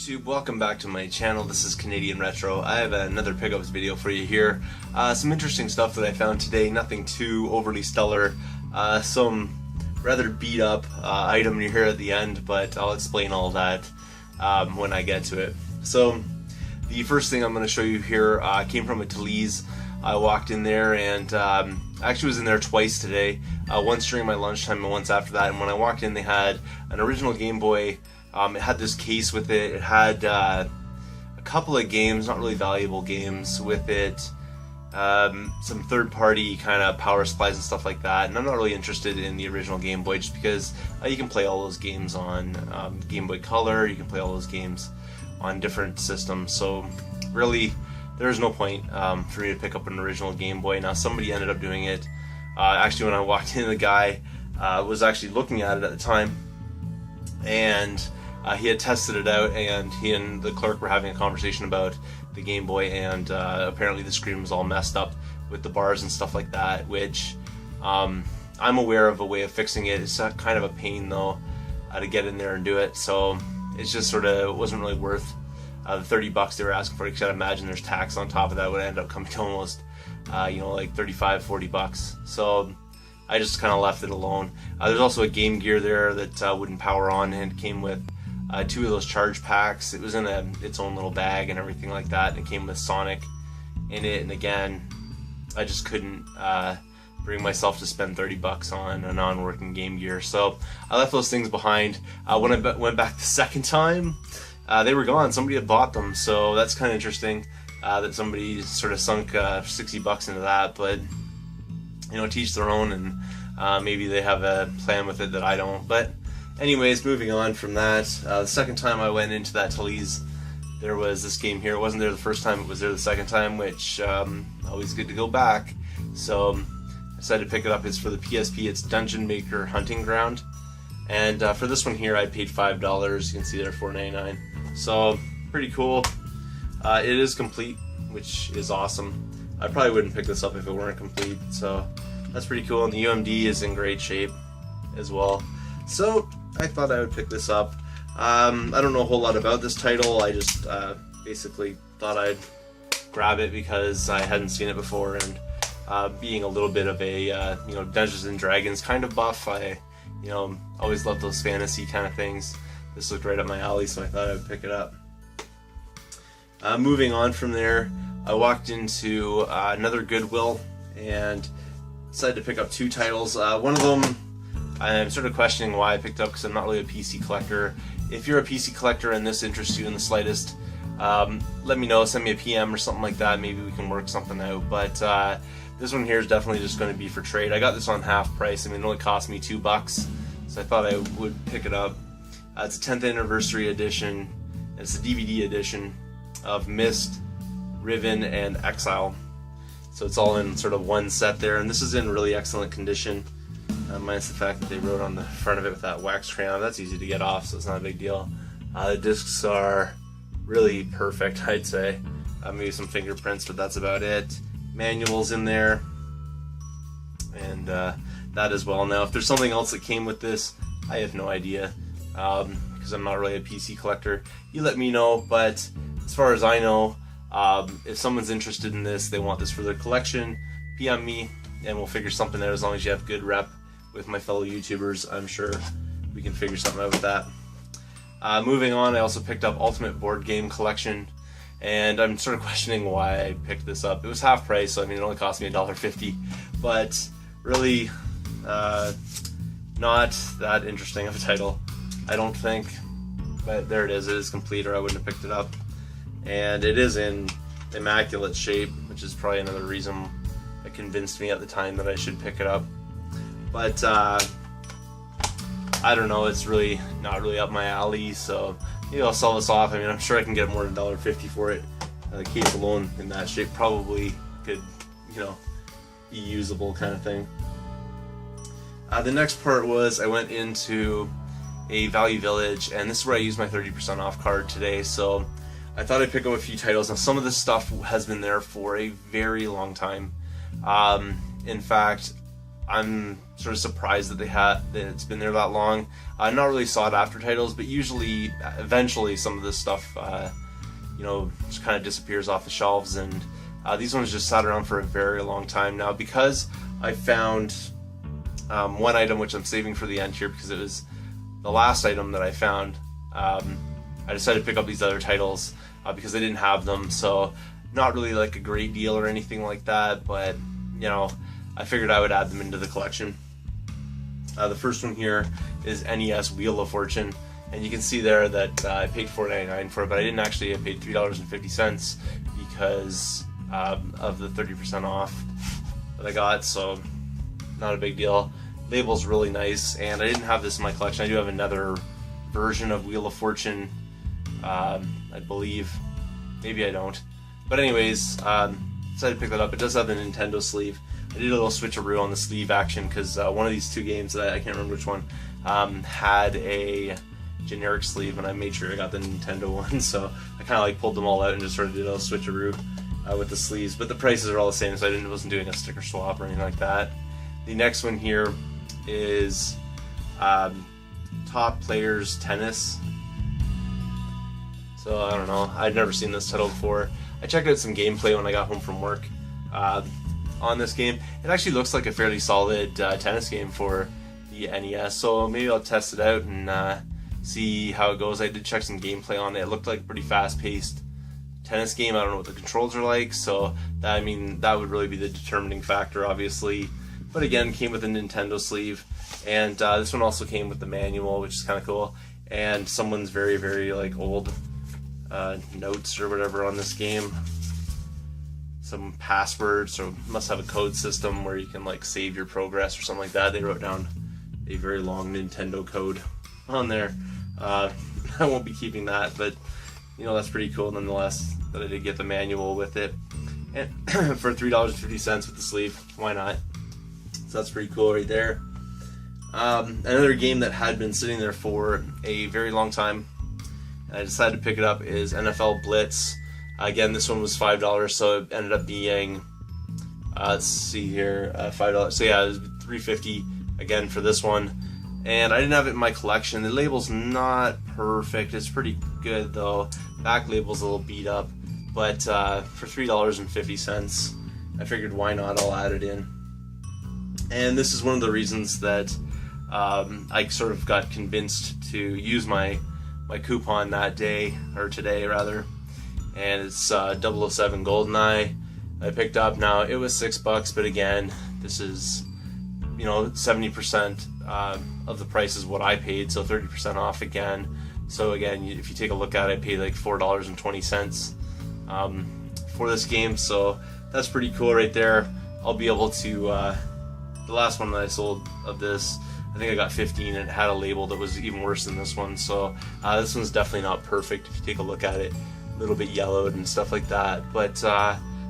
YouTube, welcome back to my channel. This is Canadian Retro. I have another pickups video for you here. Some interesting stuff that I found today, nothing too overly stellar. Some rather beat up item here at the end, but I'll explain all that when I get to it. So the first thing I'm going to show you here came from a Talese. I walked in there and actually was in there twice today, once during my lunchtime and once after that. And when I walked in, they had an original Game Boy. It had this case with it. It had a couple of games, not really valuable games with it. Some third-party kind of power supplies and stuff like that. And I'm not really interested in the original Game Boy just because you can play all those games on Game Boy Color. You can play all those games on different systems. So really, there's no point for me to pick up an original Game Boy. Now, somebody ended up doing it. Actually, when I walked in, the guy was actually looking at it at the time. And he had tested it out, and he and the clerk were having a conversation about the Game Boy, and apparently the screen was all messed up with the bars and stuff like that, which I'm aware of a way of fixing it. It's kind of a pain, though, to get in there and do it, so it's just sort of, it wasn't really worth the 30 bucks they were asking for it, because I'd imagine there's tax on top of that. Would end up coming to almost, like 35, 40 bucks. So I just kind of left it alone. There's also a Game Gear there that wouldn't power on, and it came with two of those charge packs. It was in its own little bag and everything like that, and it came with Sonic in it. And again, I just couldn't bring myself to spend 30 bucks on a non-working Game Gear, so I left those things behind. When I went back the second time, they were gone. Somebody had bought them, so that's kind of interesting that somebody sort of sunk 60 bucks into that. But teach their own, and maybe they have a plan with it that I don't. But anyways, moving on from that, the second time I went into that Talese, there was this game here. It wasn't there the first time, it was there the second time, which always good to go back. So I decided to pick it up. It's for the PSP. It's Dungeon Maker Hunting Ground, and for this one here I paid $5. You can see there $4.99. So pretty cool. It is complete, which is awesome. I probably wouldn't pick this up if it weren't complete, so that's pretty cool. And the UMD is in great shape as well. So I thought I would pick this up. I don't know a whole lot about this title. I just basically thought I'd grab it because I hadn't seen it before, and being a little bit of a Dungeons and Dragons kind of buff, I always loved those fantasy kind of things. This looked right up my alley, so I thought I would pick it up. Moving on from there, I walked into another Goodwill and decided to pick up two titles. One of them I'm sort of questioning why I picked up, because I'm not really a PC collector. If you're a PC collector and this interests you in the slightest, let me know, send me a PM or something like that, maybe we can work something out. But this one here is definitely just going to be for trade. I got this on half price. I mean, it only cost me $2, so I thought I would pick it up. It's a 10th anniversary edition. It's a DVD edition of Myst, Riven, and Exile. So it's all in sort of one set there, and this is in really excellent condition, minus the fact that they wrote on the front of it with that wax crayon. That's easy to get off, so it's not a big deal. The discs are really perfect, I'd say. Maybe some fingerprints, but that's about it. Manuals in there, and that as well. Now, if there's something else that came with this, I have no idea, because I'm not really a PC collector. You let me know, but as far as I know, if someone's interested in this, they want this for their collection, PM me and we'll figure something out. As long as you have good rep with my fellow YouTubers, I'm sure we can figure something out with that. Moving on, I also picked up Ultimate Board Game Collection, and I'm sort of questioning why I picked this up. It was half price, so I mean it only cost me $1.50, but really not that interesting of a title, I don't think. But there it is. It is complete, or I wouldn't have picked it up. And it is in immaculate shape, which is probably another reason that convinced me at the time that I should pick it up. But I don't know, it's really not really up my alley, so maybe I'll sell this off. I mean, I'm sure I can get more than $1.50 for it. The case alone in that shape probably could, be usable kind of thing. The next part was I went into a Value Village, and this is where I used my 30% off card today, so I thought I'd pick up a few titles. Now, some of this stuff has been there for a very long time. In fact, I'm sort of surprised that it's been there that long. Not really sought after titles, but usually, eventually, some of this stuff, just kind of disappears off the shelves, and these ones just sat around for a very long time now, because I found one item which I'm saving for the end here because it was the last item that I found. I decided to pick up these other titles because I didn't have them, so not really like a great deal or anything like that, but I figured I would add them into the collection. The first one here is NES Wheel of Fortune, and you can see there that I paid $4.99 for it, but I didn't actually. I paid $3.50 because of the 30% off that I got, so not a big deal. Label's really nice, and I didn't have this in my collection. I do have another version of Wheel of Fortune, I believe. Maybe I don't. But anyways, decided to pick that up. It does have the Nintendo sleeve. I did a little switcheroo on the sleeve action because one of these two games, that I can't remember which one, had a generic sleeve, and I made sure I got the Nintendo one, so I kind of like pulled them all out and just sort of did a switcheroo with the sleeves. But the prices are all the same, so I wasn't doing a sticker swap or anything like that. The next one here is Top Players Tennis. So I don't know, I'd never seen this title before. I checked out some gameplay when I got home from work on this game. It actually looks like a fairly solid tennis game for the NES, so maybe I'll test it out and see how it goes. I did check some gameplay on it. It looked like a pretty fast-paced tennis game. I don't know what the controls are like, so that would really be the determining factor, obviously. But again, came with a Nintendo sleeve, and this one also came with the manual, which is kind of cool, and someone's very, very old notes or whatever on this game. Some passwords, so must have a code system where you can save your progress or something like that. They wrote down a very long Nintendo code on there. I won't be keeping that, but that's pretty cool nonetheless that I did get the manual with it, and for $3.50 with the sleeve. Why not? So that's pretty cool right there. Another game that had been sitting there for a very long time, and I decided to pick it up, is NFL Blitz. Again, this one was $5, so it ended up being, let's see here, $5. So yeah, it was $3.50 again for this one. And I didn't have it in my collection. The label's not perfect. It's pretty good though. Back label's a little beat up, but for $3.50, I figured why not? I'll add it in. And this is one of the reasons that I sort of got convinced to use my coupon that day, or today rather. And it's 007 GoldenEye I picked up. Now it was $6, but again, this is 70% of the price is what I paid, so 30% off again. So again, if you take a look at it, I paid like $4.20 for this game, so that's pretty cool right there. I'll be able to, the last one that I sold of this, I think I got 15, and it had a label that was even worse than this one, so this one's definitely not perfect if you take a look at it. A little bit yellowed and stuff like that, but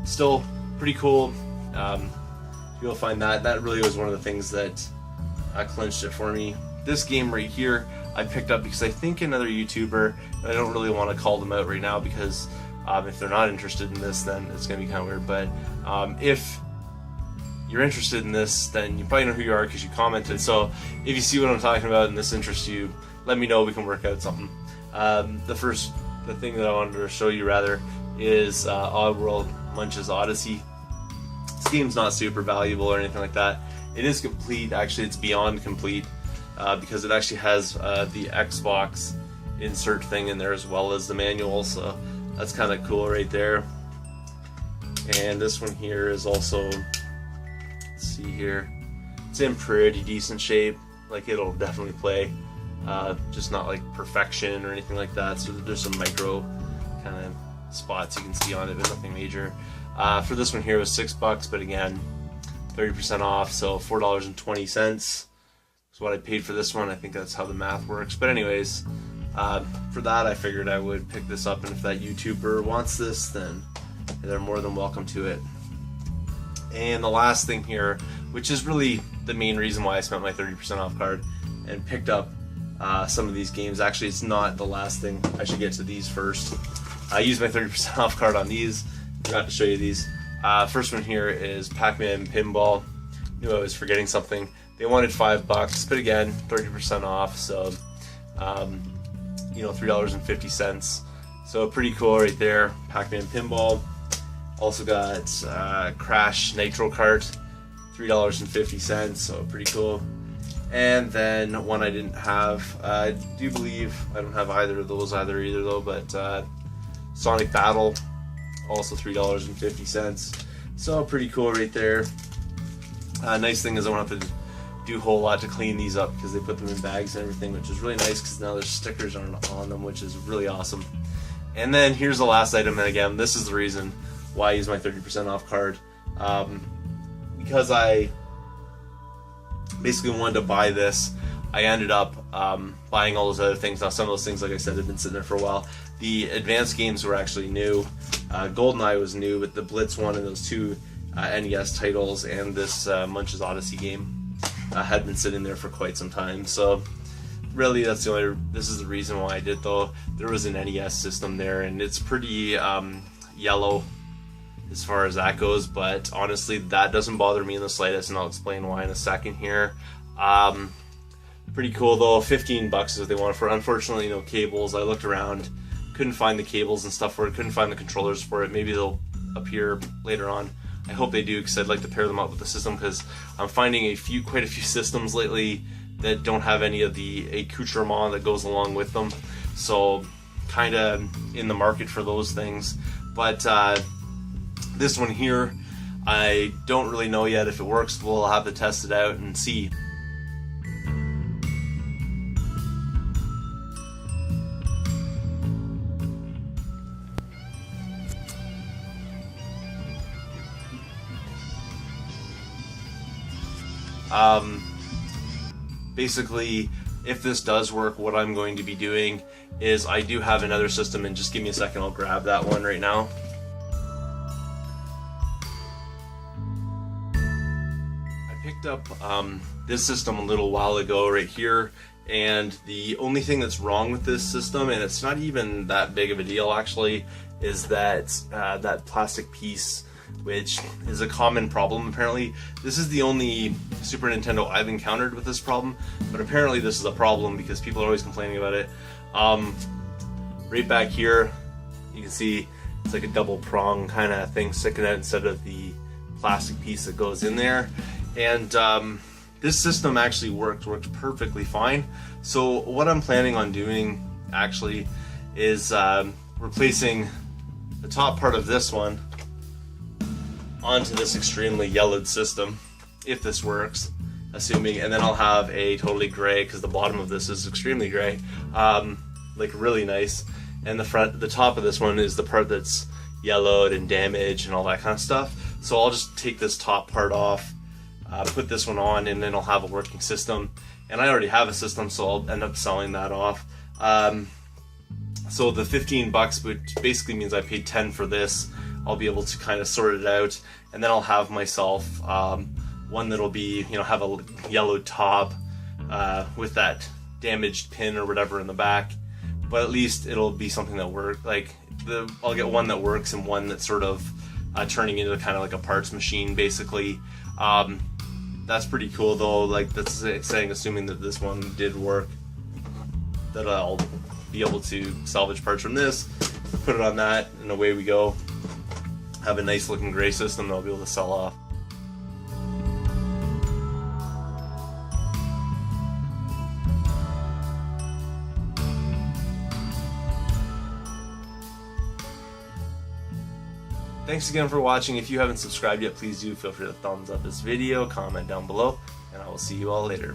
still pretty cool. You'll find that really was one of the things that clinched it for me. This game right here I picked up because I think another YouTuber, and I don't really want to call them out right now because if they're not interested in this, then it's going to be kind of weird, but if you're interested in this, then you probably know who you are because you commented. So if you see what I'm talking about and this interests you, let me know, we can work out something. The thing that I wanted to show you rather is Oddworld Munch's Odyssey. This game's not super valuable or anything like that. It is complete, actually it's beyond complete, because it actually has the Xbox insert thing in there as well as the manual, so that's kind of cool right there. And this one here is also, let's see here, it's in pretty decent shape, it'll definitely play. Just not perfection or anything like that, so there's some micro kind of spots you can see on it, but nothing major. For this one here it was $6, but again 30% off, so $4.20 is what I paid for this one. I think that's how the math works, but anyways, for that I figured I would pick this up, and if that YouTuber wants this, then they're more than welcome to it. And the last thing here, which is really the main reason why I spent my 30% off card and picked up some of these games. Actually, it's not the last thing. I should get to these first. I used my 30% off card on these. Forgot to show you these. First one here is Pac-Man Pinball. Knew I was forgetting something. They wanted $5, but again, 30% off, so you know, $3.50. So pretty cool right there. Pac-Man pinball. Also got Crash Nitro Kart, $3.50. So pretty cool. And then one I didn't have. I do believe I don't have either of those either though. But Sonic Battle, also $3.50. So pretty cool right there. Nice thing is I don't have to do a whole lot to clean these up because they put them in bags and everything, which is really nice because now there's stickers on them, which is really awesome. And then here's the last item, and again, this is the reason why I use my 30% off card. Because I basically wanted to buy this, I ended up buying all those other things. Now some of those things, like I said, have been sitting there for a while. The advanced games were actually new. GoldenEye was new, but the Blitz one and those two NES titles and this Munch's Odyssey game had been sitting there for quite some time. So really, this is the reason why I did, though. There was an NES system there, and it's pretty yellow as far as that goes, but honestly, that doesn't bother me in the slightest, and I'll explain why in a second here. Pretty cool, though. $15 is what they wanted for it. Unfortunately, no cables. I looked around, couldn't find the cables and stuff for it, couldn't find the controllers for it. Maybe they'll appear later on. I hope they do, because I'd like to pair them up with the system, because I'm finding quite a few systems lately that don't have any of the accoutrement that goes along with them. So kind of in the market for those things. But this one here, I don't really know yet if it works. We'll have to test it out and see. Basically, if this does work, what I'm going to be doing is I do have another system, and just give me a second, I'll grab that one right now. I picked up this system a little while ago right here, and the only thing that's wrong with this system, and it's not even that big of a deal actually, is that that plastic piece, which is a common problem apparently. This is the only Super Nintendo I've encountered with this problem, but apparently this is a problem because people are always complaining about it. Right back here, you can see it's like a double prong kind of thing sticking out instead of the plastic piece that goes in there. And this system actually worked perfectly fine. So what I'm planning on doing actually is replacing the top part of this one onto this extremely yellowed system, if this works, assuming, and then I'll have a totally gray, because the bottom of this is extremely gray, like really nice, and the top of this one is the part that's yellowed and damaged and all that kind of stuff. So I'll just take this top part off, put this one on, and then I'll have a working system. And I already have a system, so I'll end up selling that off. So the $15, which basically means I paid $10 for this, I'll be able to kind of sort it out, and then I'll have myself one that'll be, have a yellowed top with that damaged pin or whatever in the back, but at least it'll be something that works. Like I'll get one that works and one that's sort of turning into kind of like a parts machine, basically. That's pretty cool, though. Like, that's saying, assuming that this one did work, that I'll be able to salvage parts from this, put it on that, and away we go. Have a nice looking gray system that I'll be able to sell off. Thanks again for watching. If you haven't subscribed yet, please do feel free to thumbs up this video, comment down below, and I will see you all later.